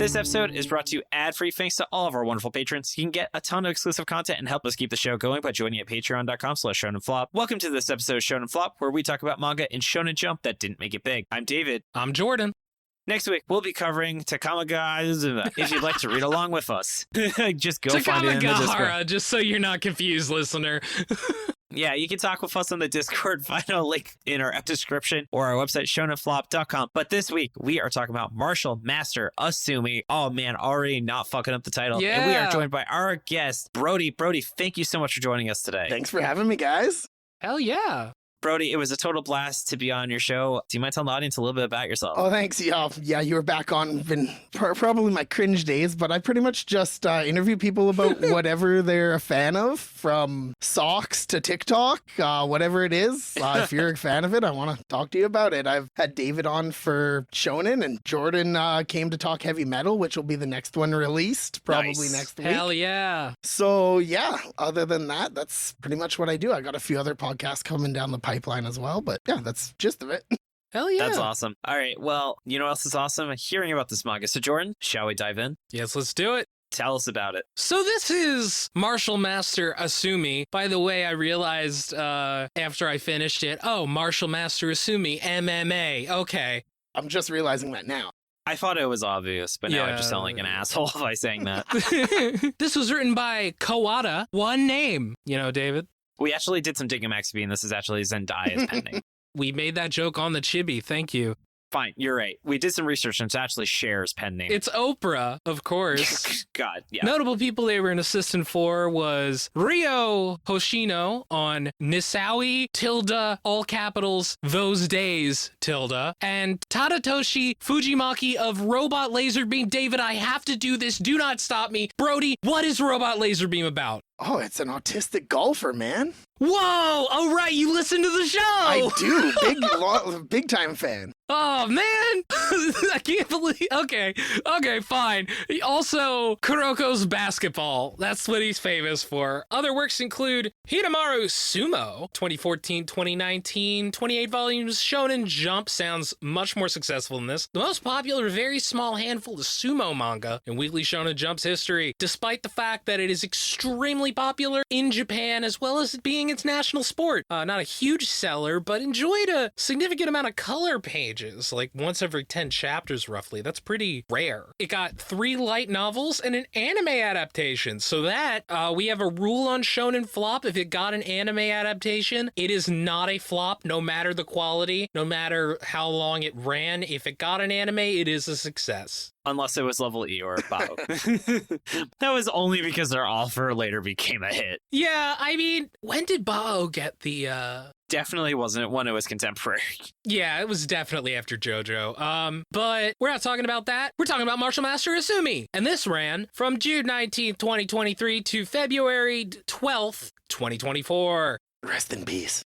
This episode is brought to you ad-free thanks to all of our wonderful patrons. You can get a ton of exclusive content and help us keep the show going by joining at patreon.com/shonenflop. Welcome to this episode of Shonen Flop, where we talk about manga in Shonen Jump that didn't make it big. I'm David. I'm Jordan. Next week, we'll be covering Takamagahara. If you'd like to read along with us, just go find it in the Discord. Just so you're not confused, listener. Yeah, you can talk with us on the Discord. Find a link in our description or our website, shonenflop.com. But this week, we are talking about Martial Master Asumi. Oh, man, already not fucking up the title. Yeah. And we are joined by our guest, Brody. Brody, thank you so much for joining us today. Thanks for having me, guys. Hell yeah. Brody, it was a total blast to be on your show. Do you mind telling the audience a little bit about yourself? Oh, thanks. Yeah, you were back on. Been probably my cringe days, but I pretty much just interview people about whatever they're a fan of, from socks to TikTok, whatever it is. If you're a fan of it, I want to talk to you about it. I've had David on for Shonen, and Jordan came to talk heavy metal, which will be the next one released, probably next week. Hell yeah. So, yeah, other than that, that's pretty much what I do. I got a few other podcasts coming down the pipeline as well, but yeah, that's just of it. Hell yeah. That's awesome. All right, well, you know what else is awesome? Hearing about this manga. So, Jordan, shall we dive in? Yes, let's do it. Tell us about it. So this is Martial Master Asumi. By the way, I realized after I finished it, Martial Master Asumi, MMA. Okay. I'm just realizing that now. I thought it was obvious, but now I just sound like an asshole by saying that. This was written by Kawada. One name. You know, David? We actually did some digging, MaxyBee, and this is actually Zendaya's pending. We made that joke on the chibi. Thank you. Fine, you're right. We did some research, and it's actually Cher's pen name. It's Oprah, of course. God, yeah. Notable people they were an assistant for was Ryo Hoshino on Nisawi, tilde, all capitals, those days, tilde, and Tadatoshi Fujimaki of Robot Laser Beam. David, I have to do this. Do not stop me. Brody, what is Robot Laser Beam about? Oh, it's an autistic golfer, man. Whoa! Oh, right, you listen to the show! I do. Big time fan. Oh, man! I can't believe... Okay, fine. Also, Kuroko's basketball. That's what he's famous for. Other works include Hinamaru Sumo, 2014-2019, 28 volumes. Shonen Jump sounds much more successful than this. The most popular, very small handful of sumo manga in Weekly Shonen Jump's history, despite the fact that it is extremely popular in Japan, as well as it being its national sport. Not a huge seller, but enjoyed a significant amount of color pages, like once every 10 chapters roughly. That's pretty rare. It got 3 light novels and an anime adaptation, so that we have a rule on Shonen Flop. If it got an anime adaptation, it is not a flop, no matter the quality, no matter how long it ran. If it got an anime, it is a success. Unless it was Level E or Bao. That was only because their offer later became a hit. Yeah, I mean, when did Bao get the... Definitely wasn't when it was contemporary. Yeah, it was definitely after JoJo. But we're not talking about that. We're talking about Martial Master Asumi. And this ran from June 19th, 2023 to February 12th, 2024. Rest in peace.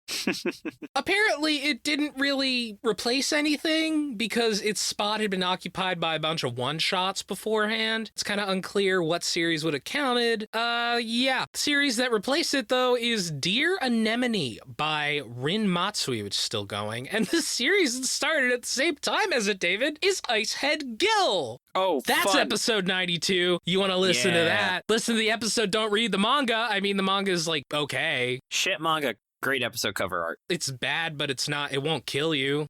Apparently, it didn't really replace anything because its spot had been occupied by a bunch of one-shots beforehand. It's kind of unclear what series would have counted. Yeah. The series that replaced it, though, is Dear Anemone by Rin Matsui, which is still going. And the series that started at the same time as it, David, is Icehead Gill. Oh, that's fun. Episode 92. You want to listen to that? Listen to the episode, don't read the manga. I mean, the manga is like, okay. Shit manga. Great episode cover art. It's bad, but it's not. It won't kill you.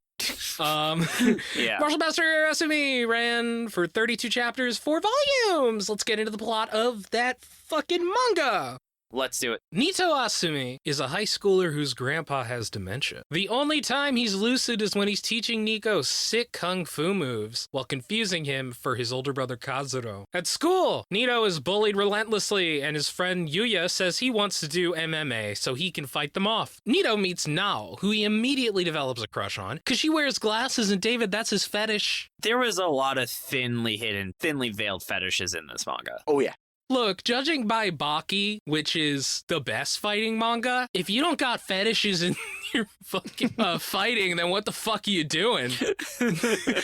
Yeah. Martial Master Asumi ran for 32 chapters, 4 volumes. Let's get into the plot of that fucking manga. Let's do it. Nito Asumi is a high schooler whose grandpa has dementia. The only time he's lucid is when he's teaching Nico sick kung fu moves while confusing him for his older brother Kaz-low. At school, Nito is bullied relentlessly, and his friend Yuya says he wants to do MMA so he can fight them off. Nito meets Nao, who he immediately develops a crush on, because she wears glasses, and David, that's his fetish. There was a lot of thinly hidden, thinly veiled fetishes in this manga. Oh, yeah. Look, judging by Baki, which is the best fighting manga, if you don't got fetishes in your fucking fighting, then what the fuck are you doing?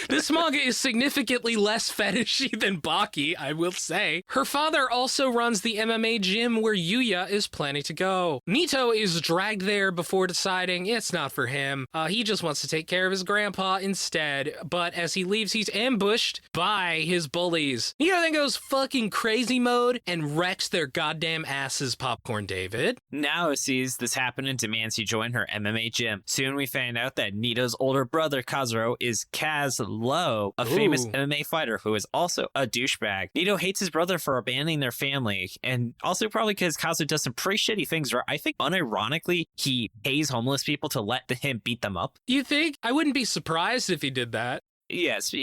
This manga is significantly less fetishy than Baki, I will say. Her father also runs the MMA gym where Yuya is planning to go. Nito is dragged there before deciding it's not for him. He just wants to take care of his grandpa instead, but as he leaves, he's ambushed by his bullies. Nito then goes fucking crazy mode and wrecks their goddamn asses, Popcorn David. Now sees this happen and demands he join her MMA gym. Soon we find out that Nito's older brother, Kaz-low, is Kaz-low, a famous MMA fighter who is also a douchebag. Nito hates his brother for abandoning their family, and also probably because Kaz-low does some pretty shitty things where I think unironically he pays homeless people to let him beat them up. You think? I wouldn't be surprised if he did that. Yes, so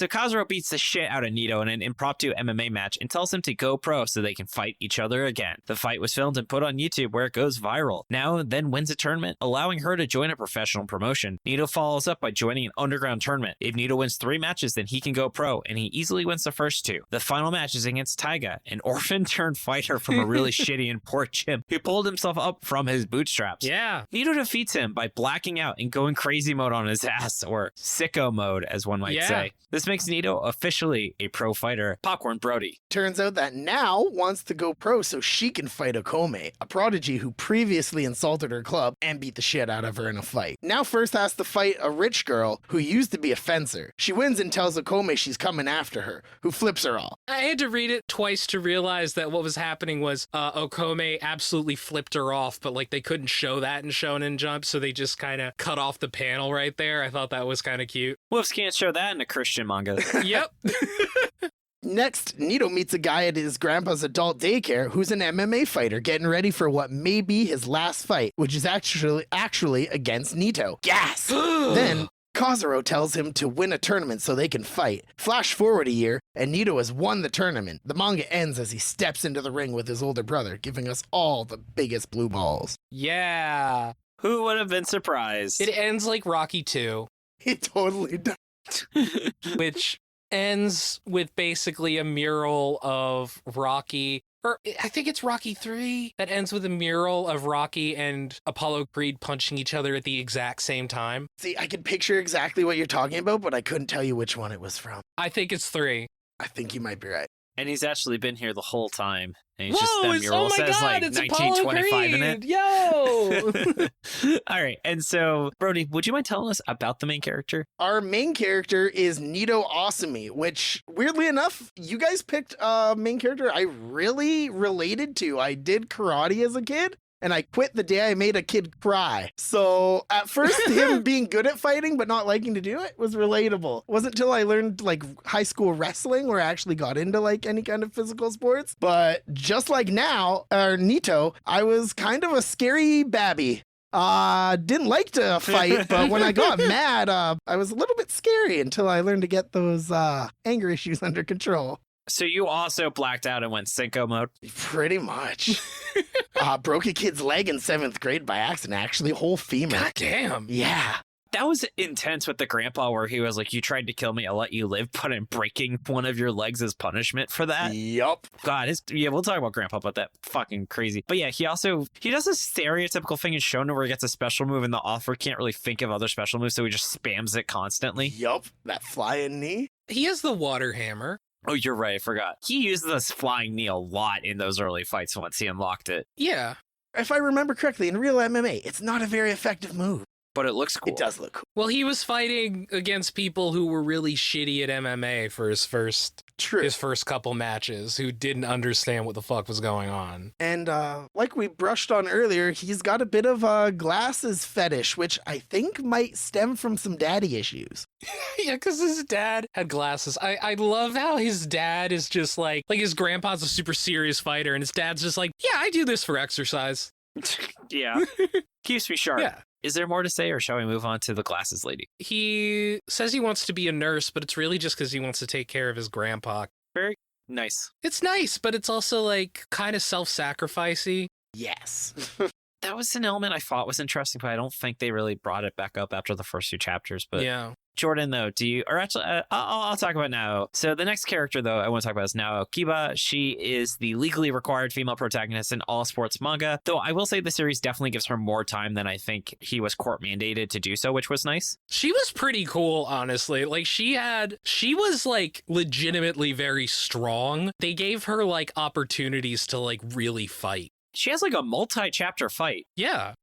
Kaz-low beats the shit out of Nito in an impromptu MMA match and tells him to go pro so they can fight each other again. The fight was filmed and put on YouTube where it goes viral. Now then wins a tournament, allowing her to join a professional promotion. Nito follows up by joining an underground tournament. If Nito wins 3 matches, then he can go pro, and he easily wins the first 2. The final match is against Taiga, an orphan-turned-fighter from a really shitty and poor gym who pulled himself up from his bootstraps. Yeah. Nito defeats him by blacking out and going crazy mode on his ass, or sicko mode, as one might say. This makes Nito officially a pro fighter. Popcorn Brody. Turns out that now wants to go pro so she can fight Okome, a prodigy who previously insulted her club and beat the shit out of her in a fight. Now first has to fight a rich girl who used to be a fencer. She wins and tells Okome she's coming after her, who flips her off. I had to read it twice to realize that what was happening was Okome absolutely flipped her off, but like they couldn't show that in Shonen Jump, so they just kind of cut off the panel right there. I thought that was kind of cute. Wolves can't show that in a Christian manga. Yep. Next, Nito meets a guy at his grandpa's adult daycare who's an MMA fighter getting ready for what may be his last fight, which is actually against Nito. Gas! Then, Kaz-low tells him to win a tournament so they can fight. Flash forward a year, and Nito has won the tournament. The manga ends as he steps into the ring with his older brother, giving us all the biggest blue balls. Yeah. Who would have been surprised? It ends like Rocky 2. It totally does. Which ends with basically a mural of Rocky, or I think it's Rocky 3 that ends with a mural of Rocky and Apollo Creed punching each other at the exact same time. See, I can picture exactly what you're talking about, but I couldn't tell you which one it was from. I think it's 3. I think you might be right. And he's actually been here the whole time. And he's Whoa, just that it's, mural oh my says God, like it's 1925 in it. Yo! All right. And so, Brody, would you mind telling us about the main character? Our main character is Nito Asumi, which, weirdly enough, you guys picked a main character I really related to. I did karate as a kid, and I quit the day I made a kid cry. So at first, him being good at fighting but not liking to do it was relatable. It wasn't until I learned like high school wrestling where I actually got into like any kind of physical sports. But just like now, Nito, I was kind of a scary babby. Didn't like to fight, but when I got mad, I was a little bit scary until I learned to get those anger issues under control. So you also blacked out and went Cinco mode? Pretty much. Broke a kid's leg in 7th grade by accident, actually, whole femur. God damn. Yeah. That was intense with the grandpa where he was like, you tried to kill me, I'll let you live, but I'm breaking one of your legs as punishment for that. Yup. God, we'll talk about grandpa, but that fucking crazy. But yeah, he does a stereotypical thing in Shonen where he gets a special move and the author can't really think of other special moves, so he just spams it constantly. Yup. That flying knee. He has the water hammer. Oh, you're right, I forgot. He used this flying knee a lot in those early fights once he unlocked it. Yeah. If I remember correctly, in real MMA, it's not a very effective move. But it looks cool. It does look cool. Well, he was fighting against people who were really shitty at MMA for his first couple matches, who didn't understand what the fuck was going on. And like we brushed on earlier, he's got a bit of a glasses fetish, which I think might stem from some daddy issues. Yeah, because his dad had glasses. I love how his dad is just like his grandpa's a super serious fighter, and his dad's just like, yeah, I do this for exercise. Yeah. Keeps me sharp. Yeah. Is there more to say, or shall we move on to the glasses lady? He says he wants to be a nurse, but it's really just because he wants to take care of his grandpa. Very nice. It's nice, but it's also like kind of self-sacrificey. Yes. That was an element I thought was interesting, but I don't think they really brought it back up after the first 2 chapters. But yeah. Jordan, though, I'll talk about Nao. So the next character, though, I want to talk about is Nao Kiba. She is the legally required female protagonist in all sports manga, though I will say the series definitely gives her more time than I think he was court mandated to do so, which was nice. She was pretty cool, honestly. Like, she was, like, legitimately very strong. They gave her, like, opportunities to, like, really fight. She has, like, a multi-chapter fight. Yeah.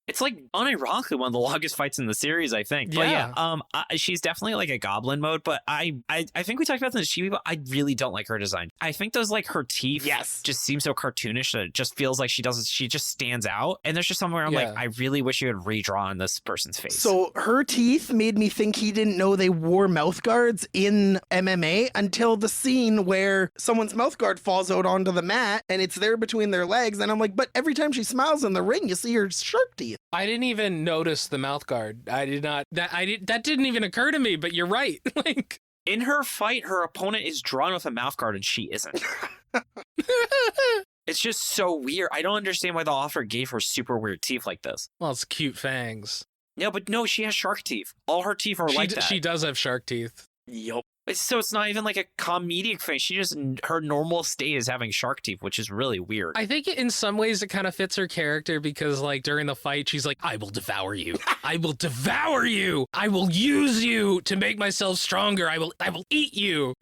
It's like unironically one of the longest fights in the series, I think. But yeah, she's definitely like a goblin mode. But I think we talked about this in Chibi, but I really don't like her design. I think those like her teeth just seem so cartoonish that it just feels like she just stands out. And there's just somewhere I'm like, I really wish you would redraw on this person's face. So her teeth made me think he didn't know they wore mouth guards in MMA until the scene where someone's mouth guard falls out onto the mat and it's there between their legs. And I'm like, but every time she smiles in the ring, you see her shark teeth. I didn't even notice the mouth guard. That didn't even occur to me, but you're right. Like, in her fight, her opponent is drawn with a mouth guard and she isn't. It's just so weird. I don't understand why the author gave her super weird teeth like this. Well, it's cute fangs. No, but no, she has shark teeth. All her teeth are like that. She does have shark teeth. Yup. So it's not even like a comedic thing. Her normal state is having shark teeth, which is really weird. I think in some ways it kind of fits her character because like during the fight, she's like, I will devour you. I will devour you. I will use you to make myself stronger. I will eat you.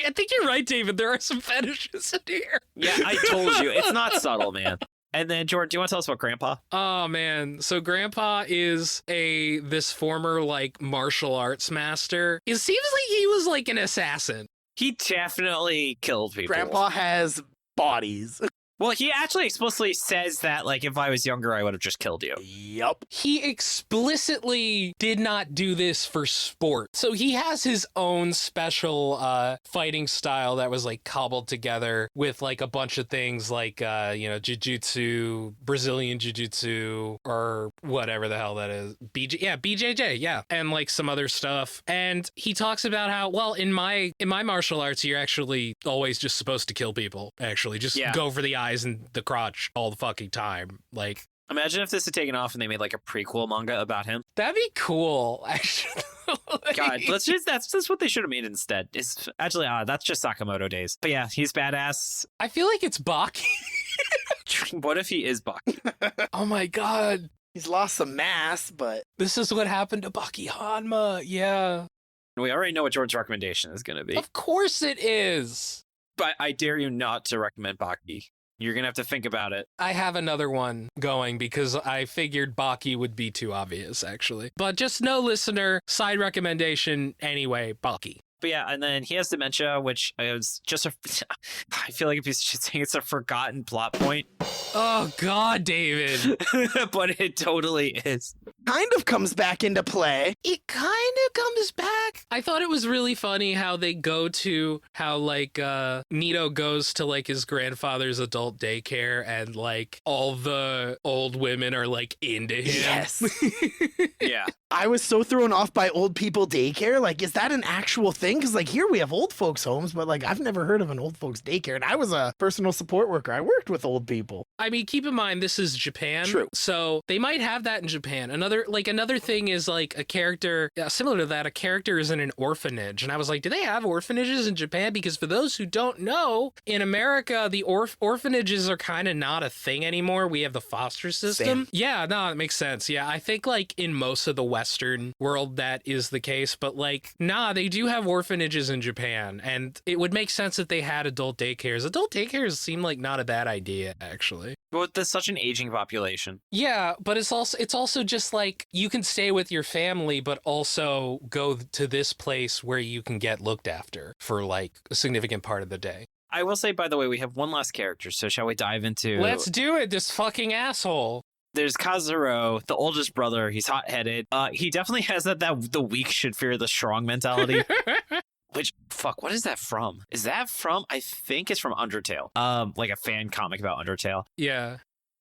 I think you're right, David. There are some fetishes in here. Yeah, I told you. It's not subtle, man. And then, Jordan, do you want to tell us about Grandpa? Oh, man. So Grandpa is this former, like, martial arts master. It seems like he was, like, an assassin. He definitely killed people. Grandpa has bodies. Well, he actually explicitly says that, like, if I was younger, I would have just killed you. Yup. He explicitly did not do this for sport. So he has his own special fighting style that was, like, cobbled together with, like, a bunch of things like, jiu-jitsu, Brazilian jiu-jitsu, or whatever the hell that is. BJJ, yeah. And, like, some other stuff. And he talks about how, well, in my martial arts, you're actually always just supposed to kill people, actually. Just go for the eyes and the crotch all the fucking time. Like, imagine if this had taken off and they made like a prequel manga about him. That'd be cool, actually. God, that's what they should have made instead. It's actually that's just Sakamoto days. But yeah, he's badass. I feel like it's Baki. What if he is Baki? Oh my god. He's lost some mass, but this is what happened to Baki Hanma. Yeah. We already know what George's recommendation is going to be. Of course it is. But I dare you not to recommend Baki. You're going to have to think about it. I have another one going because I figured Baki would be too obvious, actually. But just no listener, side recommendation anyway, Baki. But yeah, and then he has dementia, which is just I feel like a piece of shit saying it's a forgotten plot point. Oh, God, David. But it totally is. Kind of comes back into play. It kind of comes back. I thought it was really funny how they go to how, like, Nito goes to, like, his grandfather's adult daycare and, like, all the old women are, like, into him. Yes. Yeah. I was so thrown off by old people daycare. Like, is that an actual thing? Because, like, here we have old folks' homes, but, like, I've never heard of an old folks daycare. And I was a personal support worker. I worked with old people. I mean, keep in mind, this is Japan. True. So they might have that in Japan. Another thing is, like, a character, similar to that, a character is in an orphanage. And I was like, do they have orphanages in Japan? Because for those who don't know, in America, the orphanages are kind of not a thing anymore. We have the foster system. Same. Yeah, no, it makes sense. Yeah, I think, like, in most of the Western world, that is the case. But, like, nah, they do have orphanages in Japan. And it would make sense that they had adult daycares. Adult daycares seem like not a bad idea, actually. But there's such an aging population. Yeah, but it's also just like you can stay with your family, but also go to this place where you can get looked after for like a significant part of the day. I will say, by the way, we have one last character, so shall we dive into... Let's do it, this fucking asshole. There's Kaz-low, the oldest brother. He's hot-headed. He definitely has that the weak should fear the strong mentality. Which, fuck, what is that from? Is that from, I think it's from Undertale. Like a fan comic about Undertale. Yeah.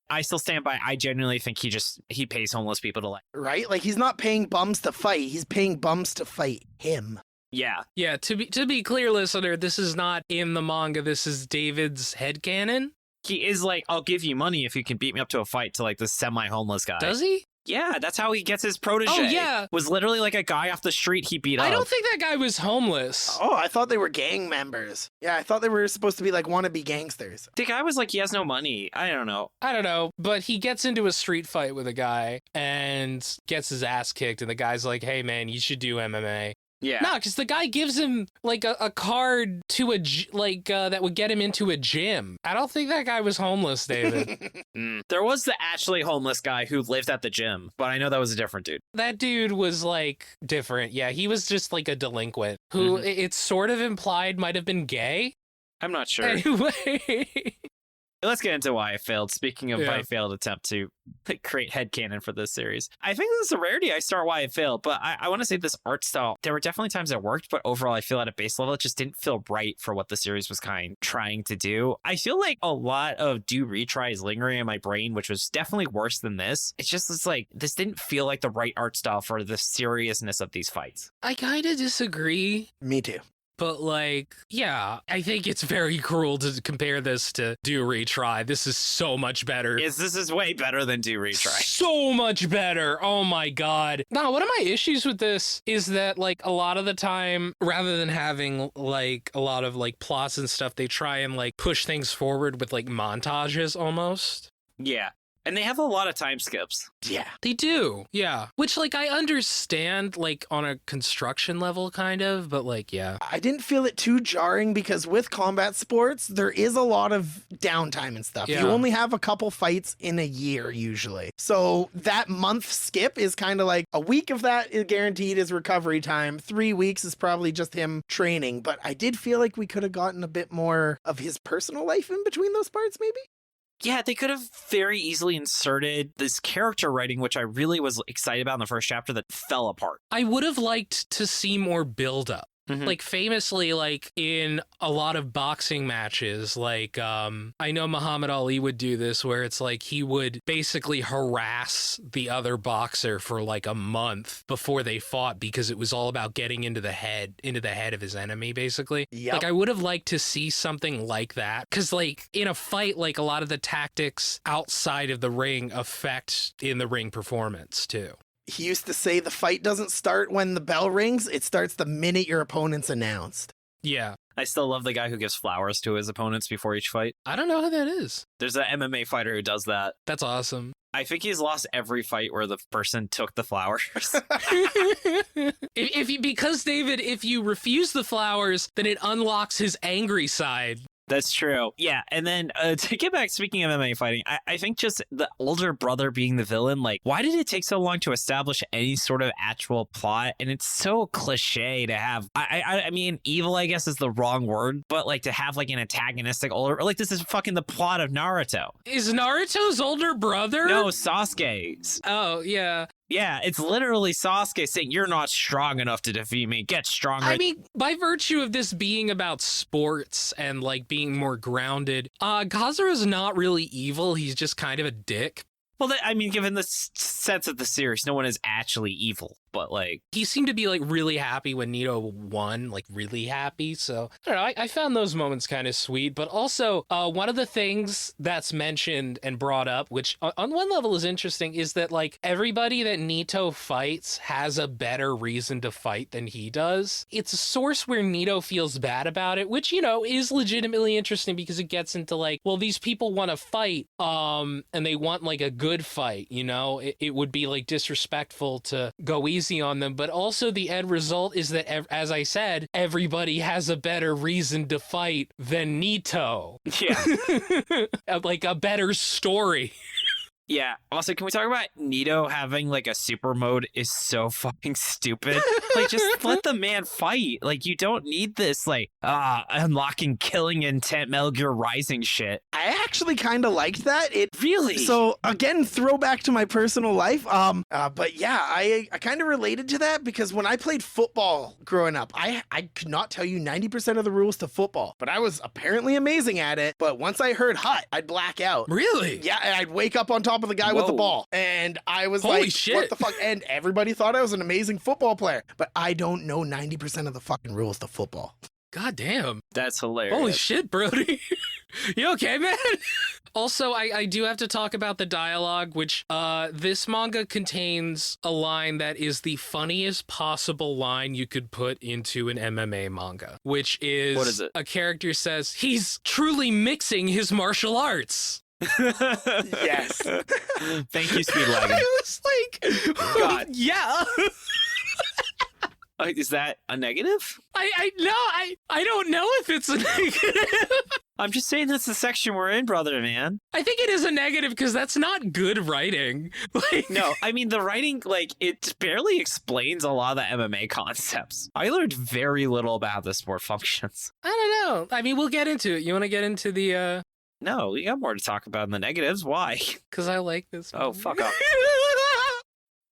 I still stand by, I genuinely think he pays homeless people to like. Right? Like, he's not paying bums to fight. He's paying bums to fight him. Yeah. Yeah, to be clear, listener, this is not in the manga. This is David's headcanon. He is like, I'll give you money if you can beat me up to a fight to like this semi-homeless guy. Does he? Yeah, that's how he gets his protege. Oh, yeah. Was literally like a guy off the street he beat up. I don't think that guy was homeless. Oh, I thought they were gang members. Yeah, I thought they were supposed to be like wannabe gangsters. The guy was like, he has no money. I don't know. I don't know, but he gets into a street fight with a guy and gets his ass kicked, and the guy's like, hey, man, you should do MMA. Yeah. No, because the guy gives him like a card to that would get him into a gym. I don't think that guy was homeless, David. There was the actually homeless guy who lived at the gym, but I know that was a different dude. That dude was like different. Yeah, he was just like a delinquent who it's sort of implied might have been gay. I'm not sure. Anyway. Let's get into why I failed. Speaking of my failed attempt to create headcanon for this series, I think this is a rarity. I start why I failed, but I want to say this art style, there were definitely times it worked, but overall I feel at a base level, it just didn't feel right for what the series was trying to do. I feel like a lot of do retries lingering in my brain, which was definitely worse than this. It's like, this didn't feel like the right art style for the seriousness of these fights. I kind of disagree. Me too. But, like, yeah, I think it's very cruel to compare this to Do Retry. This is so much better. This is way better than Do Retry. So much better. Oh, my God. Now, one of my issues with this is that, like, a lot of the time, rather than having, like, a lot of, like, plots and stuff, they try and, like, push things forward with, like, montages almost. Yeah. And they have a lot of time skips. Yeah. They do. Yeah. Which, like, I understand, like, on a construction level, kind of, but, like, yeah. I didn't feel it too jarring because with combat sports, there is a lot of downtime and stuff. Yeah. You only have a couple fights in a year, usually. So that month skip is kind of like a week of that is guaranteed is recovery time. 3 weeks is probably just him training. But I did feel like we could have gotten a bit more of his personal life in between those parts, maybe? Yeah, they could have very easily inserted this character writing, which I really was excited about in the first chapter, that fell apart. I would have liked to see more build-up. Like, famously, like, in a lot of boxing matches, like, I know Muhammad Ali would do this, where it's like he would basically harass the other boxer for, like, a month before they fought because it was all about getting into the head of his enemy, basically. Yep. Like, I would have liked to see something like that. Because, like, in a fight, like, a lot of the tactics outside of the ring affect in-the-ring performance, too. He used to say the fight doesn't start when the bell rings, it starts the minute your opponent's announced. Yeah. I still love the guy who gives flowers to his opponents before each fight. I don't know who that is. There's an MMA fighter who does that. That's awesome. I think he's lost every fight where the person took the flowers. Because, David, if you refuse the flowers, then it unlocks his angry side. That's true. Yeah. And then to get back, speaking of MMA fighting, I think just the older brother being the villain, like, why did it take so long to establish any sort of actual plot? And it's so cliche to have, I mean, evil, I guess is the wrong word, but like to have like an antagonistic older, or like this is fucking the plot of Naruto. Is Naruto's older brother? No, Sasuke's. Oh, yeah. Yeah, it's literally Sasuke saying, you're not strong enough to defeat me. Get stronger. I mean, by virtue of this being about sports and, like, being more grounded, Kazuru's not really evil. He's just kind of a dick. Well, I mean, given the sense of the series, no one is actually evil, but like... He seemed to be like really happy when Nito won, like really happy. So, I don't know, I found those moments kind of sweet. But also, one of the things that's mentioned and brought up, which on one level is interesting, is that like everybody that Nito fights has a better reason to fight than he does. It's a source where Nito feels bad about it, which, you know, is legitimately interesting because it gets into like, well, these people want to fight, and they want like a good fight, you know? It would be like disrespectful to go easy on them, but also the end result is that, as I said, everybody has a better reason to fight than Nito. Yeah. Like a better story. Yeah. Also, can we talk about Nito having like a super mode is so fucking stupid? Like, just let the man fight. Like, you don't need this, like, unlocking killing intent Metal Gear Rising shit. I actually kind of liked that. It really. So again, throwback to my personal life. But yeah, I kind of related to that because when I played football growing up, I could not tell you 90% of the rules to football, but I was apparently amazing at it. But once I heard hut, I'd black out. Really? Yeah, and I'd wake up on top of the guy with the ball, and I was Holy like, shit. what the fuck? And everybody thought I was an amazing football player, but I don't know 90% of the fucking rules to football. God damn. That's hilarious. Holy shit, Brody. You okay, man? Also, I do have to talk about the dialogue, which this manga contains a line that is the funniest possible line you could put into an MMA manga, which is, what is it? A character says, he's truly mixing his martial arts. Yes. Thank you, Speedwagon. I was like, God. yeah. Is that a negative? I don't know if it's a negative. I'm just saying that's the section we're in, brother, man. I think it is a negative because that's not good writing. Like, No, I mean, the writing, like, it barely explains a lot of the MMA concepts. I learned very little about how the sport functions. I don't know. I mean, we'll get into it. You want to get into the... No, we got more to talk about in the negatives. Why? Because I like this Oh, movie. fuck off.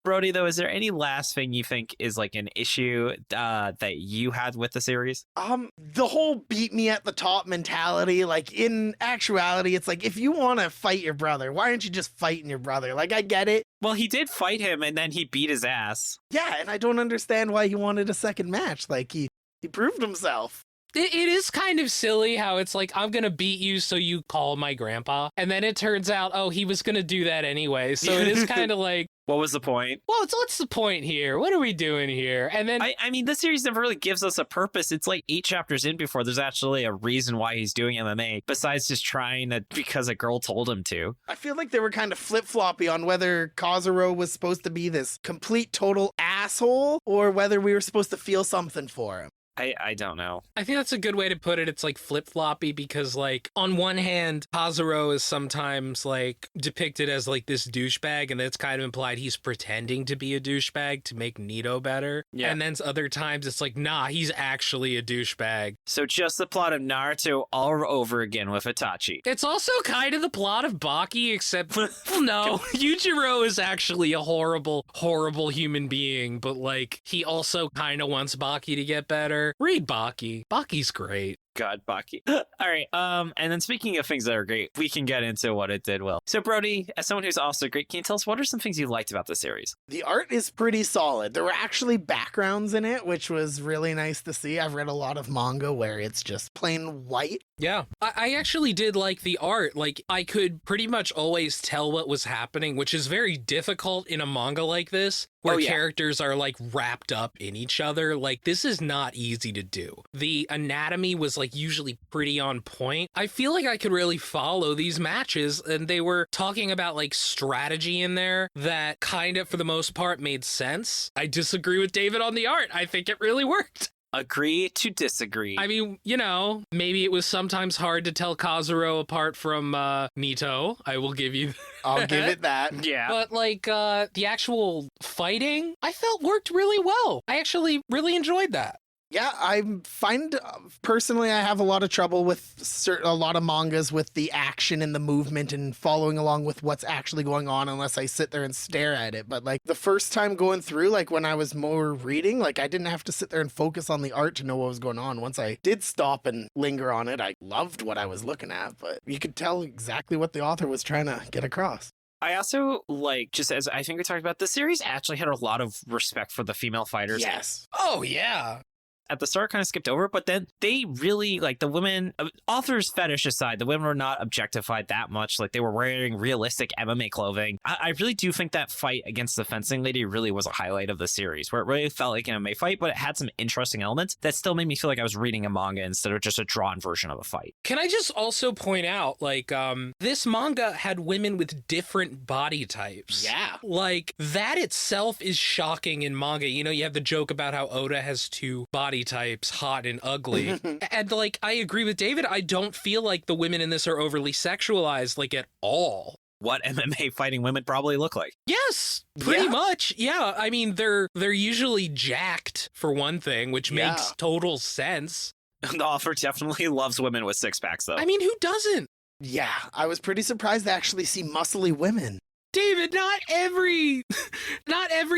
Brody, though, is there any last thing you think is like an issue that you had with the series? The whole beat me at the top mentality, like in actuality, it's like, if you want to fight your brother, why aren't you just fighting your brother? Like, I get it. Well, he did fight him and then he beat his ass. Yeah, and I don't understand why he wanted a second match. Like, he proved himself. It is kind of silly how it's like, I'm going to beat you so you call my grandpa. And then it turns out, oh, he was going to do that anyway. So it is kind of like, What was the point? well, what's the point here? What are we doing here? And then I mean, this series never really gives us a purpose. It's like 8 chapters in before there's actually a reason why he's doing MMA, besides just trying to because a girl told him to. I feel like they were kind of flip-floppy on whether Kaz-low was supposed to be this complete total asshole or whether we were supposed to feel something for him. I don't know. I think that's a good way to put it. It's like flip-floppy because, like, on one hand, Kaz-low is sometimes, like, depicted as, like, this douchebag, and it's kind of implied he's pretending to be a douchebag to make Nito better. Yeah. And then other times it's like, nah, he's actually a douchebag. So just the plot of Naruto all over again with Itachi. It's also kind of the plot of Baki, except, well, no, Yujiro is actually a horrible, horrible human being, but, like, he also kind of wants Baki to get better. Read Baki. Baki's great. God, Baki. All right. And then speaking of things that are great, we can get into what it did well. So, Brody, as someone who's also great, can you tell us what are some things you liked about the series? The art is pretty solid. There were actually backgrounds in it, which was really nice to see. I've read a lot of manga where it's just plain white. Yeah. I actually did like the art. Like, I could pretty much always tell what was happening, which is very difficult in a manga like this, where characters are, like, wrapped up in each other. Like, this is not easy to do. The anatomy was, like, usually pretty on point. I feel like I could really follow these matches, and they were talking about, like, strategy in there that kind of, for the most part, made sense. I disagree with David on the art. I think it really worked. Agree to disagree. I mean, you know, maybe it was sometimes hard to tell Kaz-low apart from Nito. I will give you I'll give it that. yeah. But, like, the actual fighting, I felt worked really well. I actually really enjoyed that. Yeah, I find personally I have a lot of trouble with a lot of mangas with the action and the movement and following along with what's actually going on unless I sit there and stare at it. But like the first time going through, like when I was more reading, like I didn't have to sit there and focus on the art to know what was going on. Once I did stop and linger on it, I loved what I was looking at, but you could tell exactly what the author was trying to get across. I also, like, just as I think we talked about, the series actually had a lot of respect for the female fighters. Yes. Oh, yeah. At the start kind of skipped over, but then they really, like, the women, authors fetish aside, the women were not objectified that much. Like, they were wearing realistic MMA clothing. I really do think that fight against the fencing lady really was a highlight of the series, where it really felt like an MMA fight, but it had some interesting elements that still made me feel like I was reading a manga instead of just a drawn version of a fight. Can I just also point out, like, this manga had women with different body types. Yeah. Like, that itself is shocking in manga. You know, you have the joke about how Oda has 2 body types, hot and ugly. And, like, I agree with David. I don't feel like the women in this are overly sexualized, like, at all. What MMA fighting women probably look like. Yes, pretty Yeah. much. Yeah, I mean, they're usually jacked, for one thing, which Yeah. makes total sense. The author definitely loves women with 6-packs, though. I mean, who doesn't? Yeah, I was pretty surprised to actually see muscly women. David, not every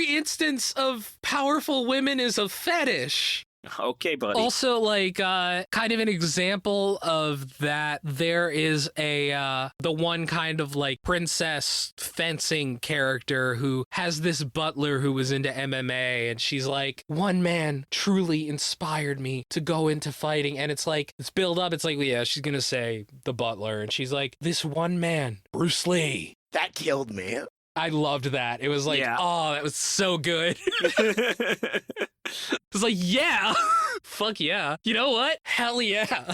instance of powerful women is a fetish. Okay, buddy. Also, like, kind of an example of that, there is the one kind of like princess fencing character who has this butler who was into MMA, and she's like, one man truly inspired me to go into fighting. And it's like, it's build up. It's like, yeah, she's going to say the butler. And she's like, this one man, Bruce Lee. That killed me. I loved that. It was like, oh, that was so good. It's like, yeah, fuck yeah. You know what? Hell yeah.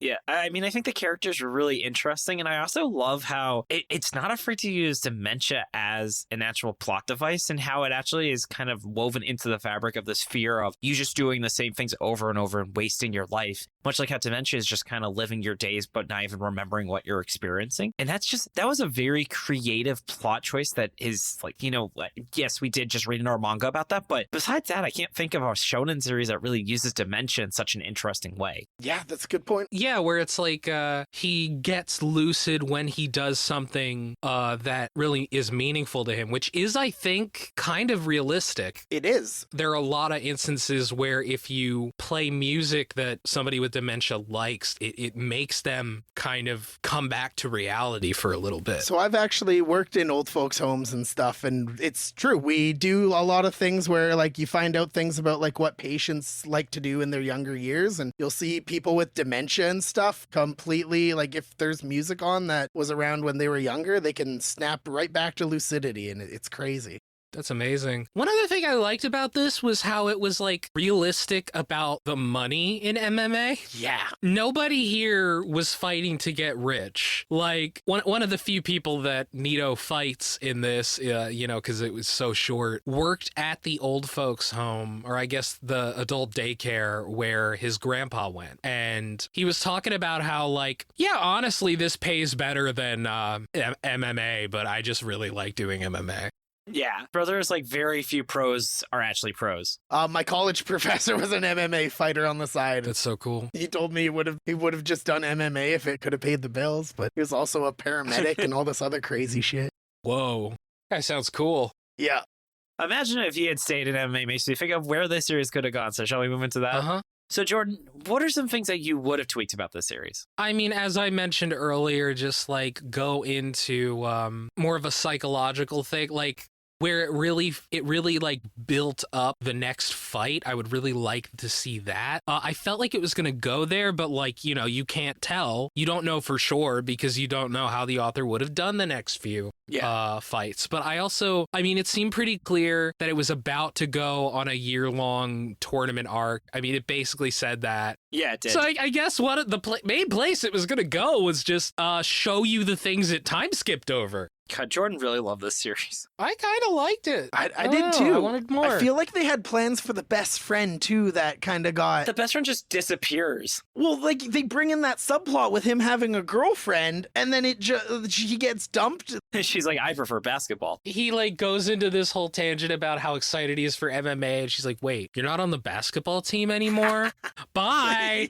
Yeah, I mean, I think the characters are really interesting, and I also love how it's not afraid to use dementia as an actual plot device, and how it actually is kind of woven into the fabric of this fear of you just doing the same things over and over and wasting your life, much like how dementia is just kind of living your days but not even remembering what you're experiencing. And that was a very creative plot choice that is like, you know, yes, we did just read in our manga about that, but besides that, I can't think of a shonen series that really uses dementia in such an interesting way. Yeah, that's a good point. Yeah, where it's like he gets lucid when he does something that really is meaningful to him, which is, I think, kind of realistic. It is. There are a lot of instances where if you play music that somebody with dementia likes, it makes them kind of come back to reality for a little bit. So I've actually worked in old folks' homes and stuff, and it's true. We do a lot of things where like you find out things about like what patients like to do in their younger years, and you'll see people with dementia and stuff completely, like if there's music on that was around when they were younger, they can snap right back to lucidity, and it's crazy. That's amazing. One other thing I liked about this was how it was like realistic about the money in MMA. Yeah. Nobody here was fighting to get rich. Like one of the few people that Nito fights in this, you know, because it was so short, worked at the old folks home, or I guess the adult daycare where his grandpa went. And he was talking about how like, yeah, honestly, this pays better than MMA, but I just really like doing MMA. Yeah, brothers, like very few pros are actually pros. My college professor was an MMA fighter on the side. That's so cool. He told me he would have just done MMA if it could have paid the bills, but he was also a paramedic and all this other crazy shit. Whoa, that sounds cool. Yeah. Imagine if he had stayed in MMA, makes me think of where this series could have gone. So shall we move into that? Uh-huh. So Jordan, what are some things that you would have tweaked about this series? I mean, as I mentioned earlier, just like go into more of a psychological thing, like where it really like built up the next fight. I would really like to see that. I felt like it was going to go there, but like, you know, you can't tell. You don't know for sure because you don't know how the author would have done the next few fights. But I mean, it seemed pretty clear that it was about to go on a year-long tournament arc. I mean, it basically said that. Yeah, it did. So I guess what the main place it was going to go was just show you the things it time skipped over. God, Jordan really loved this series. I kind of liked it. I did too. I wanted more. I feel like they had plans for the best friend too that kind of got... The best friend just disappears. Well, like they bring in that subplot with him having a girlfriend and then she gets dumped. She's like, I prefer basketball. He like goes into this whole tangent about how excited he is for MMA, and she's like, wait, you're not on the basketball team anymore? Bye.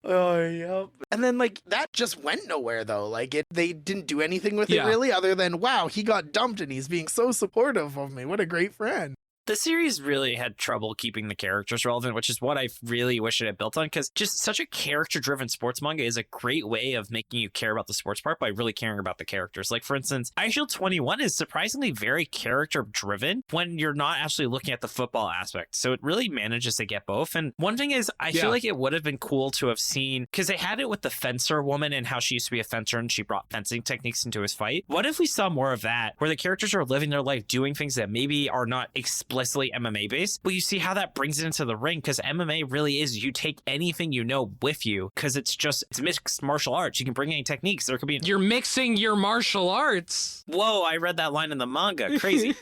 Oh, yep. And then like that just went nowhere though. Like they didn't do anything with it really, other than, wow, he got dumped and he's being so supportive of me. What a great friend. The series really had trouble keeping the characters relevant, which is what I really wish it had built on, because just such a character-driven sports manga is a great way of making you care about the sports part by really caring about the characters. Like, for instance, iShield 21 is surprisingly very character-driven when you're not actually looking at the football aspect. So it really manages to get both. And one thing is, I feel like it would have been cool to have seen, because they had it with the fencer woman and how she used to be a fencer and she brought fencing techniques into his fight. What if we saw more of that, where the characters are living their life doing things that maybe are not explicitly MMA based, but you see how that brings it into the ring, because MMA really is, you take anything you know with you, because it's mixed martial arts. You can bring any techniques. There could be... You're mixing your martial arts. Whoa, I read that line in the manga. Crazy.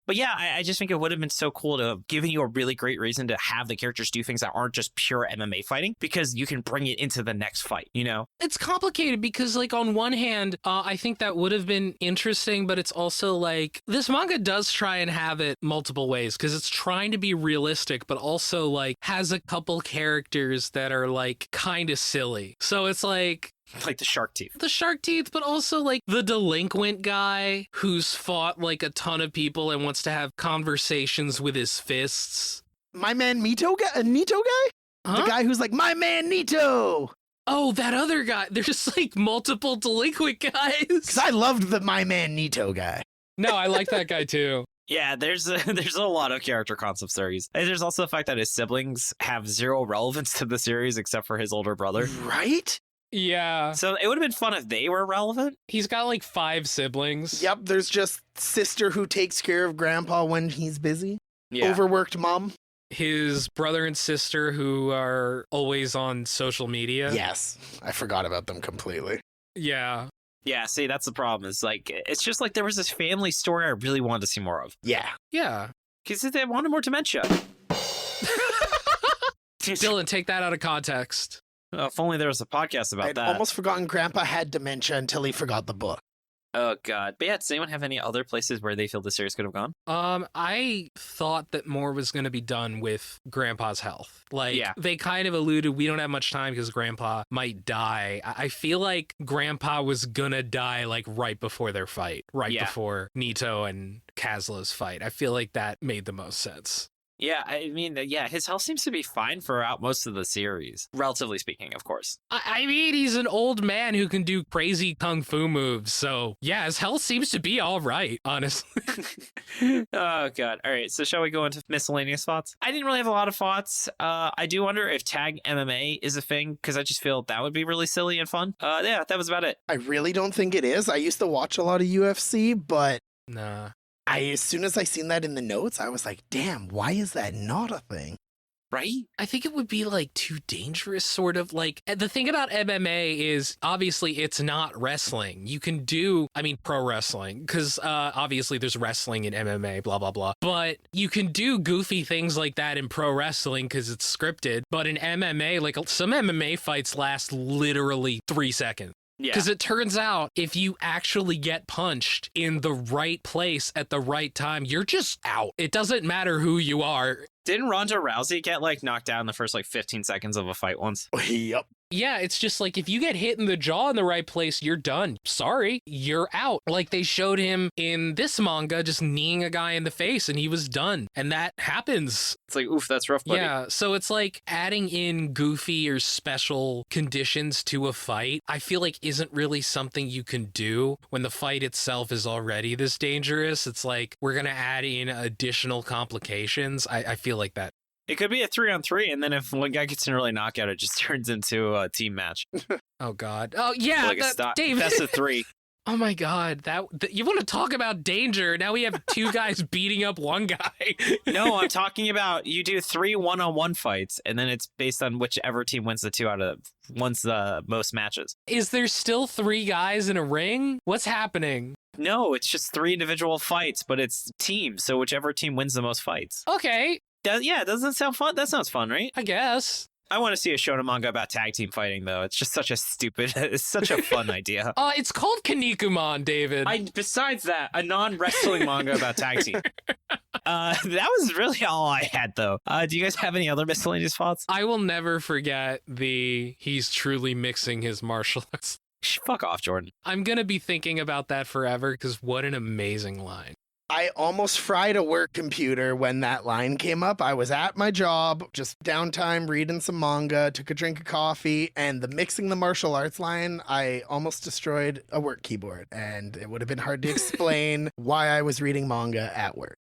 But yeah, I just think it would have been so cool to have given you a really great reason to have the characters do things that aren't just pure MMA fighting, because you can bring it into the next fight, you know? It's complicated because, like, on one hand, I think that would have been interesting, but it's also like, this manga does try and have it multiple ways, because it's trying to be realistic, but also, like, has a couple characters that are, like, kind of silly. So it's like the shark teeth. The shark teeth, but also like the delinquent guy who's fought like a ton of people and wants to have conversations with his fists. My man Nito guy? Huh? The guy who's like, my man Nito! Oh, that other guy. There's like multiple delinquent guys. Because I loved the my man Nito guy. No, I like that guy too. Yeah, there's a lot of character concept series. And there's also the fact that his siblings have zero relevance to the series except for his older brother. Right? Yeah. So it would have been fun if they were relevant. He's got like 5 siblings. Yep, there's just sister who takes care of grandpa when he's busy. Yeah. Overworked mom. His brother and sister who are always on social media. Yes, I forgot about them completely. Yeah. Yeah, see, that's the problem. Is like, it's just like there was this family story I really wanted to see more of. Yeah. Yeah. Because they wanted more dementia. Dylan, take that out of context. If only there was a podcast about I'd that. almost forgotten grandpa had dementia until he forgot the book. Oh, God. But yeah, does anyone have any other places where they feel the series could have gone? I thought that more was going to be done with Grandpa's health. Like, Yeah. they kind of alluded, we don't have much time because Grandpa might die. I feel like Grandpa was going to die, like, right before their fight. Right Yeah. before Nito and Kaz-low's fight. I feel like that made the most sense. Yeah, I mean, yeah, his health seems to be fine for out most of the series. Relatively speaking, of course. I mean, he's an old man who can do crazy kung fu moves. So, yeah, his health seems to be all right, honestly. Oh, God. All right, so shall we go into miscellaneous thoughts? I didn't really have a lot of thoughts. I do wonder if tag MMA is a thing, because I just feel that would be really silly and fun. Yeah, that was about it. I really don't think it is. I used to watch a lot of UFC, but Nah. as soon as I seen that in the notes, I was like, damn, why is that not a thing? Right? I think it would be like too dangerous, sort of like the thing about MMA is obviously it's not wrestling. You can do, I mean, pro wrestling because obviously there's wrestling in MMA, blah, blah, blah. But you can do goofy things like that in pro wrestling because it's scripted. But in MMA, like some MMA fights last literally 3 seconds. Yeah. Because it turns out if you actually get punched in the right place at the right time, you're just out. It doesn't matter who you are. Didn't Ronda Rousey get, like, knocked out in the first, like, 15 seconds of a fight once? Yep. Yeah, it's just like if you get hit in the jaw in the right place, you're done. Sorry, you're out. Like they showed him in this manga just kneeing a guy in the face and he was done. And that happens. It's like, oof, that's rough, buddy. Yeah, so it's like adding in goofy or special conditions to a fight, I feel like isn't really something you can do when the fight itself is already this dangerous. It's like we're going to add in additional complications. I feel like that. It could be a 3-on-3, and then if one guy gets an early knockout, it just turns into a team match. Oh, God. Oh, yeah, Like a stop. David. Best of 3. Oh my God, that you want to talk about danger? Now we have 2 guys beating up one guy. No, I'm talking about you do 3 one-on-one fights, and then it's based on whichever team wins the most matches. Is there still 3 guys in a ring? What's happening? No, it's just 3 individual fights, but it's teams, so whichever team wins the most fights. Okay, Yeah, doesn't sound fun? That sounds fun, right? I guess. I want to see a shonen manga about tag team fighting, though. It's just such a it's such a fun idea. It's called Kinnikuman, David. Besides that, a non-wrestling manga about tag team. That was really all I had, though. Do you guys have any other miscellaneous thoughts? I will never forget he's truly mixing his martial arts. Fuck off, Jordan. I'm going to be thinking about that forever because what an amazing line. I almost fried a work computer when that line came up. I was at my job, just downtime, reading some manga, took a drink of coffee, and the mixing the martial arts line, I almost destroyed a work keyboard. And it would have been hard to explain why I was reading manga at work.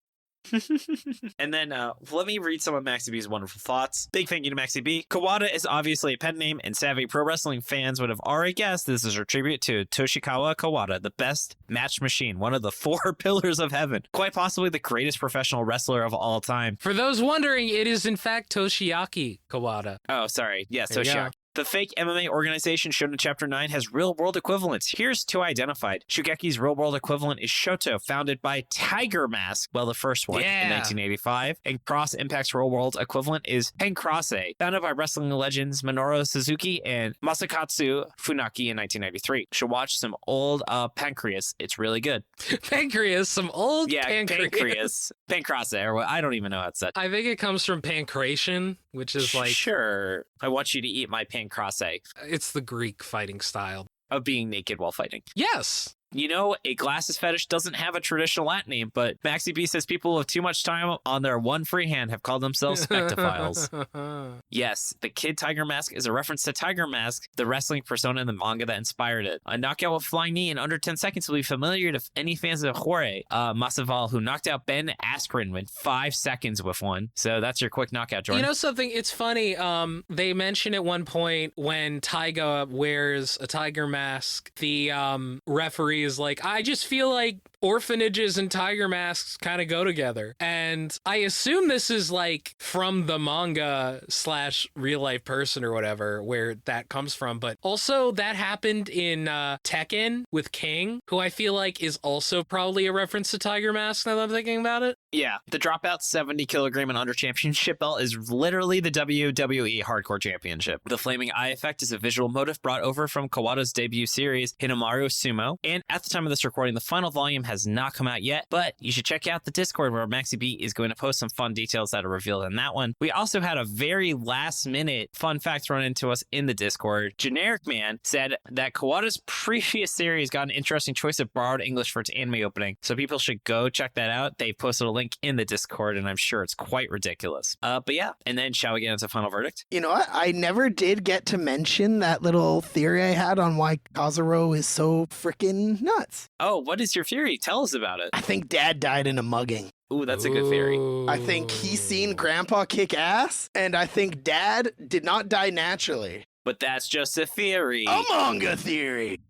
And then let me read some of MaxyBee's wonderful thoughts. Big thank you to MaxyBee. Kawada is obviously a pen name, and savvy pro wrestling fans would have already guessed this is a tribute to Toshikawa Kawada, the best match machine, one of the 4 pillars of heaven, quite possibly the greatest professional wrestler of all time. For those wondering, it is in fact Toshiaki Kawada. Oh, sorry. Yes, There you go. Toshiaki. The fake MMA organization Shonen Chapter 9 has real-world equivalents. Here's 2 identified. Shugeki's real-world equivalent is Shoto, founded by Tiger Mask, well, the first one, in 1985. And Cross Impact's real-world equivalent is Pancrase, founded by wrestling legends Minoru Suzuki and Masakatsu Funaki in 1993. Should watch some old Pancreas. It's really good. Pancreas, some old Pancreas. Pancrase, or what? I don't even know how it's said. I think it comes from pancration, which is like... Sure. I want you to eat my pancrase. It's the Greek fighting style. Of being naked while fighting. Yes. A glasses fetish doesn't have a traditional at name, but MaxyBee says people with too much time on their one free hand have called themselves spectophiles. Yes, the Kid Tiger Mask is a reference to Tiger Mask, the wrestling persona in the manga that inspired it. A knockout with flying knee in under 10 seconds will be familiar to any fans of Jorge Masvidal, who knocked out Ben Askren in 5 seconds with one. So that's your quick knockout, Jordan. You know something? It's funny. They mention at one point when Taiga wears a tiger mask, the referee is like, I just feel like orphanages and tiger masks kind of go together. And I assume this is like from the manga / real life person or whatever, where that comes from. But also that happened in Tekken with King, who I feel like is also probably a reference to tiger mask now that I'm thinking about it. Yeah, the Dropout 70 kilogram and under championship belt is literally the WWE Hardcore Championship. The flaming eye effect is a visual motif brought over from Kawada's debut series, Hinamaru Sumo. And at the time of this recording, the final volume has not come out yet, but you should check out the Discord where MaxyBee is going to post some fun details that are revealed in that one. We also had a very last minute fun fact thrown into us in the Discord. Generic Man said that Kawada's previous series got an interesting choice of borrowed English for its anime opening, so people should go check that out. They posted a link in the Discord, and I'm sure it's quite ridiculous. But yeah, and then shall we get into final verdict? You know what? I never did get to mention that little theory I had on why Kaz-low is so freaking nuts. Oh, what is your theory? Tell us about it. I think Dad died in a mugging. Ooh, that's a good theory. I think he's seen Grandpa kick ass, and I think Dad did not die naturally. But that's just a theory. A manga theory.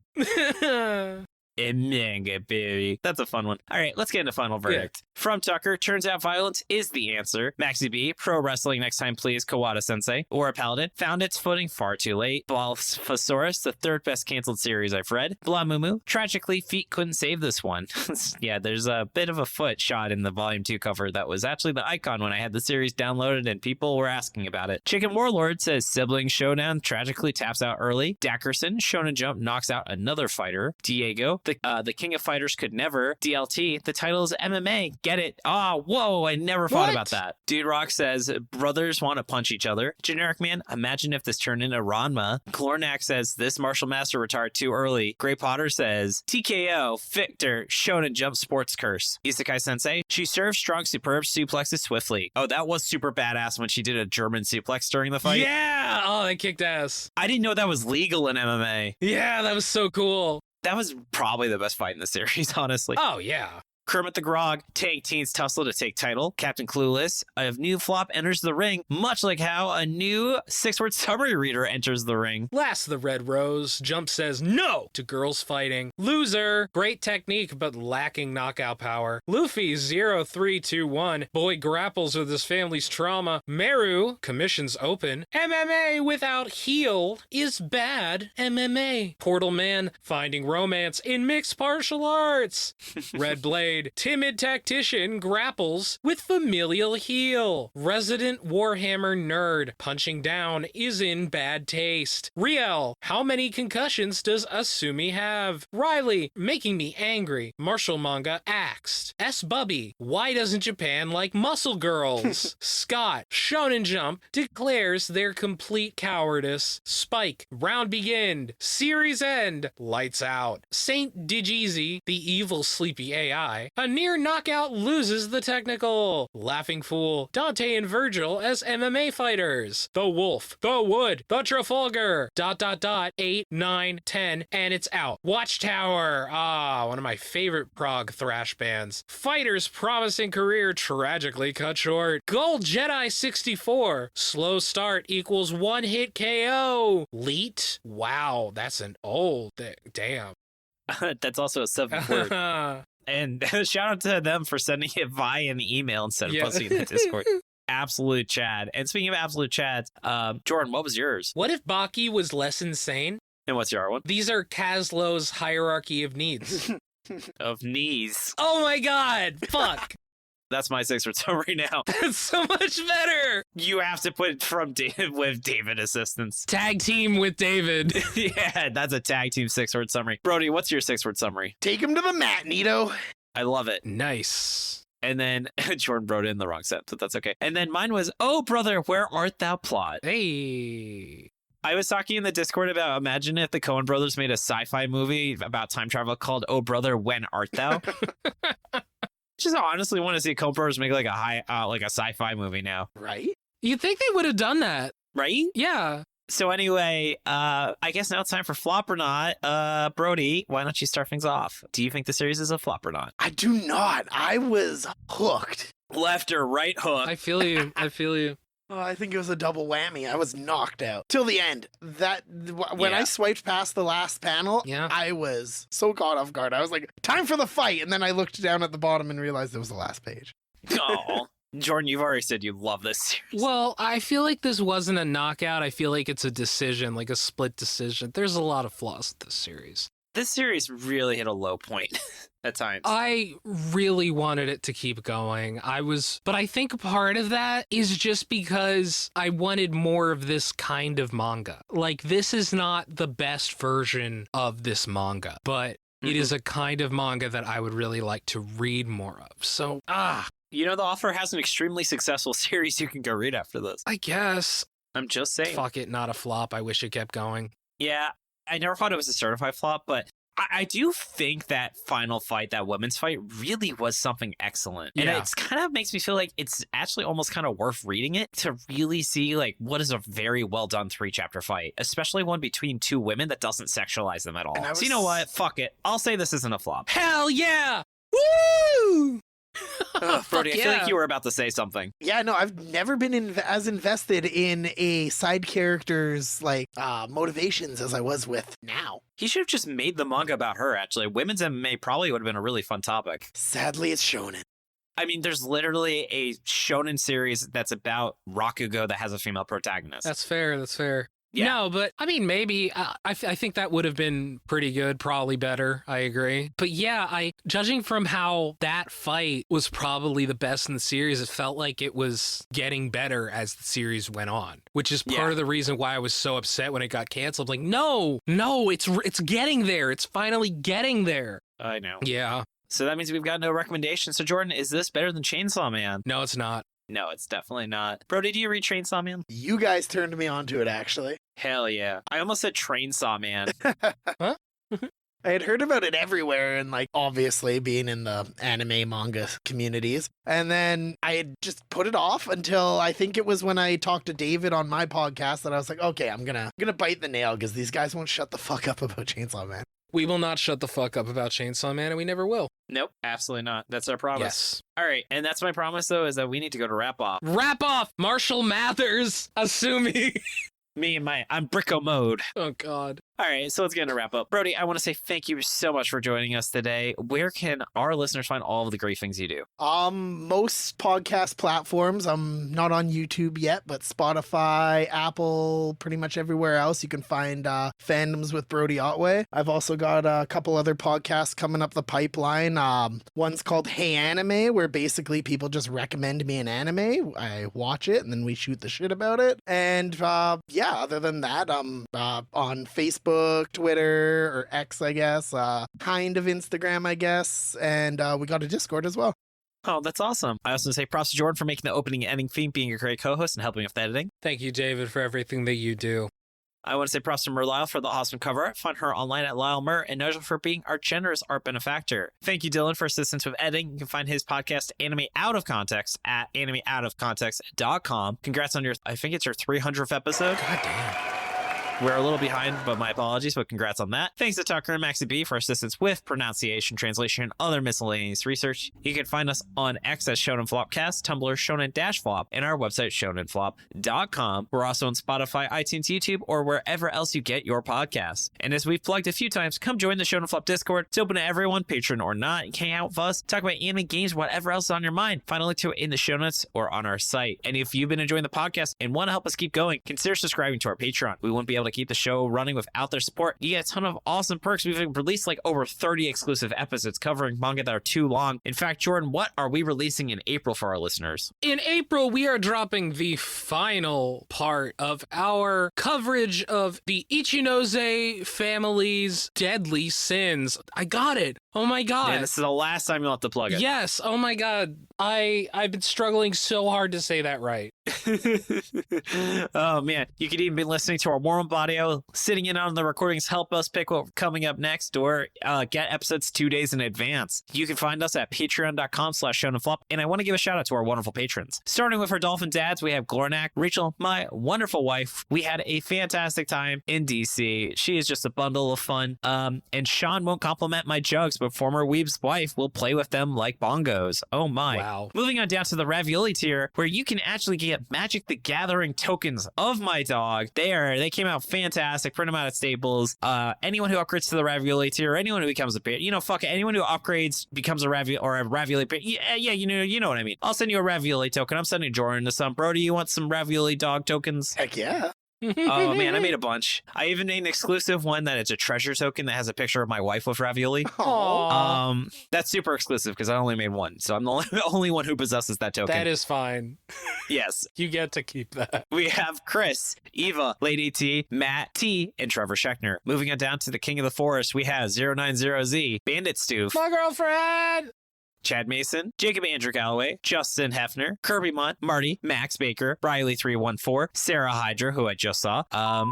A manga theory. That's a fun one. All right, let's get into final verdict. Yeah. From Tucker, turns out violence is the answer. MaxyBee, pro wrestling next time please, Kawada sensei. Or a Paladin, found its footing far too late. Balphosaurus, the third best canceled series I've read. Blah Moo, tragically, feet couldn't save this one. Yeah, there's a bit of a foot shot in the volume 2 cover that was actually the icon when I had the series downloaded and people were asking about it. Chicken Warlord says sibling showdown tragically taps out early. Dackerson, Shonen Jump knocks out another fighter. Diego, the King of Fighters could never. DLT, the title is MMA. Get it? Oh, whoa, I never thought about that. Dude Rock says, brothers want to punch each other. Generic Man, imagine if this turned into Ranma. Glornak says, this Martial Master retired too early. Grey Potter says, TKO, Victor, Shonen Jump sports curse. Isekai Sensei, she serves strong superb suplexes swiftly. Oh, that was super badass when she did a German suplex during the fight. Yeah! Oh, that kicked ass. I didn't know that was legal in MMA. Yeah, that was so cool. That was probably the best fight in the series, honestly. Oh, yeah. Kermit the Grog, Tank Teens tussle to take title. Captain Clueless, a new flop enters the ring, much like how a new 6-word summary reader enters the ring. Last the Red Rose, Jump says no to girls fighting. Loser, great technique but lacking knockout power. Luffy 0321, boy grapples with his family's trauma. Meru, commissions open. MMA without heel is bad MMA. Portal Man, finding romance in mixed martial arts. Red Blade, timid tactician grapples with familial heel. Resident Warhammer nerd, punching down is in bad taste. Riel, how many concussions does Asumi have? Riley, making me angry. Martial Manga axed. S. Bubby, why doesn't Japan like muscle girls? Scott, Shonen Jump declares their complete cowardice. Spike, round begin. Series end. Lights out. Saint Digeezy, the evil sleepy AI, a near knockout loses the technical. Laughing Fool, Dante and Virgil as MMA fighters. The Wolf, the Wood, the Trafalgar, ... 8, 9, 10, and it's out. Watchtower, one of my favorite prog thrash bands. Fighters' promising career tragically cut short. Gold Jedi 64, slow start equals one hit KO. Leet, wow, that's an old thing. Damn. That's also a 7th word. And shout out to them for sending it via an email instead of posting it in the Discord. Absolute Chad. And speaking of absolute Chads, Jordan, what was yours? What if Baki was less insane? And what's your one? These are Kaz-low's hierarchy of needs. Of knees. Oh my god! Fuck! That's my 6-word summary now. That's so much better! You have to put from David with David assistance. Tag team with David. Yeah, that's a tag team 6-word summary. Brody, what's your 6-word summary? Take him to the mat, Nito. I love it. Nice. And then Jordan wrote it in the wrong set, but that's okay. And then mine was, oh, brother, where art thou plot? Hey. I was talking in the Discord about, imagine if the Coen brothers made a sci-fi movie about time travel called Oh Brother, When Art Thou? Just honestly want to see Coen brothers make like a sci-fi movie now. Right? You'd think they would have done that. Right? Yeah. So anyway, I guess now it's time for flop or not. Brody, why don't you start things off? Do you think the series is a flop or not? I do not. I was hooked. Left or right hook? I feel you. I feel you. Oh, I think it was a double whammy. I was knocked out till the end. When I swiped past the last panel, I was so caught off guard. I was like, time for the fight. And then I looked down at the bottom and realized it was the last page. Oh, Jordan, you've already said you love this series. Well, I feel like this wasn't a knockout. I feel like it's a decision, like a split decision. There's a lot of flaws with this series. This series really hit a low point at times. I really wanted it to keep going. But I think part of that is just because I wanted more of this kind of manga. Like, this is not the best version of this manga, but it is a kind of manga that I would really like to read more of. So, You know, the author has an extremely successful series you can go read after this. I guess. I'm just saying. Fuck it, not a flop. I wish it kept going. Yeah, I never thought it was a certified flop, but I do think that final fight, that women's fight, really was something excellent. And it's kind of makes me feel like it's actually almost kind of worth reading it to really see, like, what is a very well done 3-chapter fight, especially one between two women that doesn't sexualize them at all. So you know what? Fuck it. I'll say this isn't a flop. Hell yeah! Woo! Brody, I feel like you were about to say something. Yeah, no, I've never been as invested in a side character's motivations as I was with now. He should have just made the manga about her, actually. Women's MMA probably would have been a really fun topic. Sadly, it's shonen. I mean, there's literally a shonen series that's about Rakugo that has a female protagonist. That's fair. That's fair. Yeah. No, but I mean, maybe I think that would have been pretty good, probably better. I agree. But yeah, judging from how that fight was probably the best in the series, it felt like it was getting better as the series went on, which is part of the reason why I was so upset when it got canceled. Like, no, it's getting there. It's finally getting there. I know. Yeah. So that means we've got no recommendations. So Jordan, is this better than Chainsaw Man? No, it's not. No, it's definitely not. Brody, do you read Chainsaw Man? You guys turned me on to it, actually. Hell yeah. I almost said Trainsaw Man. Huh? I had heard about it everywhere and, obviously being in the anime manga communities. And then I had just put it off until I think it was when I talked to David on my podcast that I was like, okay, I'm gonna bite the nail because these guys won't shut the fuck up about Chainsaw Man. We will not shut the fuck up about Chainsaw Man, and we never will. Nope, absolutely not. That's our promise. Yes. All right, and that's my promise, though, is that we need to go to wrap off. Wrap off! Martial Master Asumi! I'm Bricko mode. Oh, God. All right, so let's get into wrap up. Brody, I want to say thank you so much for joining us today. Where can our listeners find all of the great things you do? Most podcast platforms. I'm not on YouTube yet, but Spotify, Apple, pretty much everywhere else you can find Fandoms with Brody Otway. I've also got a couple other podcasts coming up the pipeline. One's called Hey Anime, where basically people just recommend me an anime. I watch it, and then we shoot the shit about it. And other than that, I'm on Facebook, Twitter, or X, I guess, kind of Instagram, I guess, and we got a Discord as well. Oh, that's awesome. I also want to say props to Jordan for making the opening and ending theme, being a great co-host, and helping with the editing. Thank you, David, for everything that you do. I want to say props to Merliel for the awesome cover art. Find her online at Lyle Mer, and Nigel for being our generous art benefactor. Thank you, Dylan, for assistance with editing. You can find his podcast, Anime Out of Context, at animeoutofcontext.com. Congrats on I think it's your 300th episode. God damn. We're a little behind, but my apologies, but congrats on that. Thanks to Tucker and MaxyBee for assistance with pronunciation, translation, and other miscellaneous research. You can find us on X as Shonen Flopcast, Tumblr Shonen-Flop, and our website shonenflop.com. We're also on Spotify, iTunes, YouTube, or wherever else you get your podcasts. And as we've plugged a few times, come join the Shonen Flop Discord. It's open to everyone, patron or not. You can hang out with us, talk about anime, games, whatever else is on your mind. Find a link to it in the show notes or on our site. And if you've been enjoying the podcast and want to help us keep going, consider subscribing to our Patreon. We wouldn't be able to keep the show running without their support. You get a ton of awesome perks. We've released over 30 exclusive episodes covering manga that are too long. In fact, Jordan, what are we releasing in April for our listeners? In April, we are dropping the final part of our coverage of the Ichinose family's deadly sins. I got it. Oh my god. And this is the last time you'll have to plug it. Yes. Oh my god. I've been struggling so hard to say that right. Oh man, you could even be listening to our warm-up audio, sitting in on the recordings, help us pick what's coming up next, or get episodes 2 days in advance. You can find us at patreon.com/shonenflop, and I want to give a shout out to our wonderful patrons. Starting with our dolphin dads, we have Glornak, Rachel, my wonderful wife. We had a fantastic time in DC. She is just a bundle of fun. And Sean won't compliment my jugs, but former Weeb's wife will play with them like bongos. Oh my. Wow. Moving on down to the Ravioli tier, where you can actually get Magic the Gathering tokens of my dog. They came out fantastic. Print them out at Staples. Anyone who upgrades to the Ravioli tier, anyone who becomes a patron, fuck it. Anyone who upgrades becomes a Ravioli patron. Yeah, you know what I mean. I'll send you a Ravioli token. I'm sending Jordan to some. Brody, you want some Ravioli dog tokens? Heck yeah. Oh man, I made a bunch. I even made an exclusive one that it's a treasure token that has a picture of my wife with ravioli. Aww. That's super exclusive because I only made one, so I'm the only one who possesses that token. That is fine. Yes. You get to keep that. We have Chris, Eva, Lady T, Matt T, and Trevor Schechner. Moving on down to the King of the Forest, we have 090Z, Bandit Stoof, My girlfriend! Chad Mason, Jacob Andrew Galloway, Justin Hefner, Kirby Mont, Marty, Max Baker, Briley314, Sarah Hydra, who I just saw. I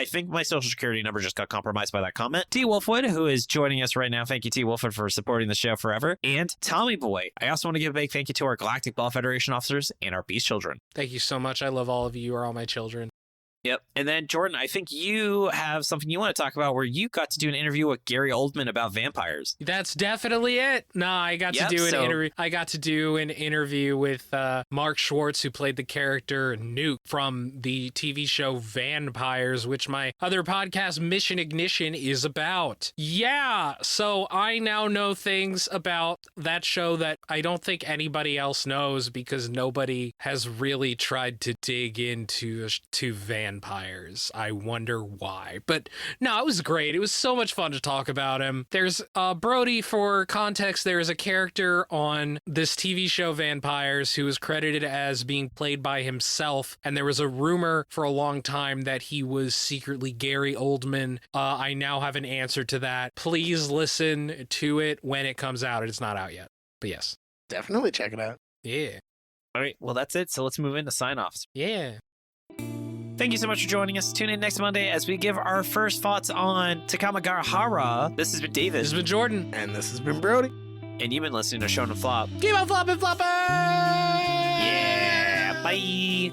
think my social security number just got compromised by that comment. T. Wolfwood, who is joining us right now. Thank you, T. Wolfwood, for supporting the show forever. And Tommy Boy. I also want to give a big thank you to our Galactic Ball Federation officers and our Beast Children. Thank you so much. I love all of you. You are all my children. Yep. And then, Jordan, I think you have something you want to talk about where you got to do an interview with Gary Oldman about vampires. That's definitely it. No, I got to do an interview. I got to do an interview with Mark Schwartz, who played the character Nuke from the TV show Vampires, which my other podcast, Mission Ignition, is about. Yeah. So I now know things about that show that I don't think anybody else knows because nobody has really tried to dig into vampires. I wonder why. But no, it was great. It was so much fun to talk about him. There's Brody, for context, there is a character on this TV show Vampires who is credited as being played by himself, and there was a rumor for a long time that he was secretly Gary Oldman. I now have an answer to that. Please listen to it when it comes out. It's not out yet, but yes. Definitely check it out. Yeah. All right. Well, that's it. So let's move into sign-offs. Yeah. Thank you so much for joining us. Tune in next Monday as we give our first thoughts on Takamagahara. This has been David. This has been Jordan. And this has been Brody. And you've been listening to Shonen Flop. Keep on flopping, flopping! Yeah, bye!